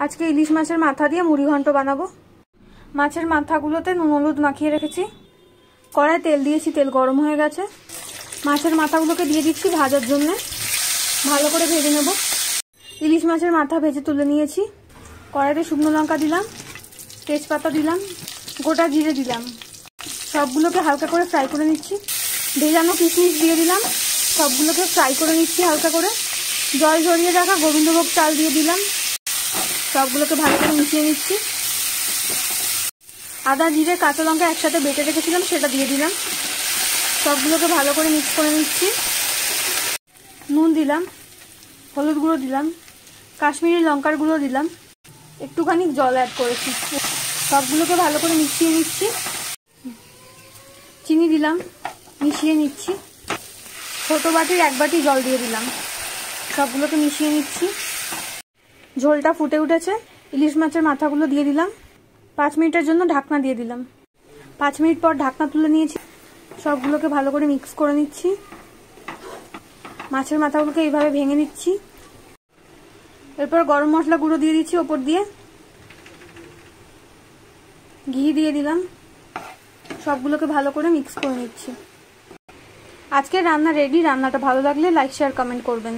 আজকে ইলিশ মাছের মাথা দিয়ে মুড়ি ঘন্ট বানাবো। মাছের মাথাগুলোতে নুন হলুদ মাখিয়ে রেখেছি। কড়ায় তেল দিয়েছি, তেল গরম হয়ে গেছে। মাছের মাথাগুলোকে দিয়ে দিচ্ছি ভাজার জন্য, ভালো করে ভেজে নেব। ইলিশ মাছের মাথা ভেজে তুলে নিয়েছি। কড়াইতে শুকনো লঙ্কা দিলাম, তেজপাতা দিলাম, গোটা জিরে দিলাম। সবগুলোকে হালকা করে ফ্রাই করে নিচ্ছি। ভেজানো কিশমিশ দিয়ে দিলাম। সবগুলোকে ফ্রাই করে নিচ্ছি হালকা করে। জল ঝরিয়ে রাখা গোবিন্দভোগ চাল দিয়ে দিলাম। সবগুলোকে ভালো করে মিশিয়ে নিচ্ছি। আদা জিরে কাঁচা লঙ্কা একসাথে বেটে রেখেছিলাম, সেটা দিয়ে দিলাম। সবগুলোকে ভালো করে মিক্স করে নিচ্ছি। নুন দিলাম, হলুদ গুঁড়ো দিলাম, কাশ্মীরি লঙ্কার গুঁড়ো দিলাম, একটুখানি জল অ্যাড করেছি। সবগুলোকে ভালো করে মিশিয়ে নিচ্ছি। চিনি দিলাম, মিশিয়ে নিচ্ছি। ছোট বাটির 1 বাটি জল দিয়ে দিলাম। সবগুলোকে মিশিয়ে নিচ্ছি। ঝোলটা ফুটে উঠেছে। ইলিশ মাছের মাথাগুলো দিয়ে দিলাম। 5 মিনিটের জন্য ঢাকনা দিয়ে দিলাম। 5 মিনিট পর ঢাকনা তুলে নিয়েছি। সবগুলোকে ভালো করে মিক্স করে নিচ্ছি। মাছের মাথাগুলোকে এইভাবে ভেঙে নিচ্ছি। এরপর গরম মশলা গুঁড়ো দিয়ে দিচ্ছি ওপর দিয়ে। ঘি দিয়ে দিলাম। সবগুলোকে ভালো করে মিক্স করে নিচ্ছি। আজকের রান্না রেডি। রান্নাটা ভালো লাগলে লাইক শেয়ার কমেন্ট করবেন।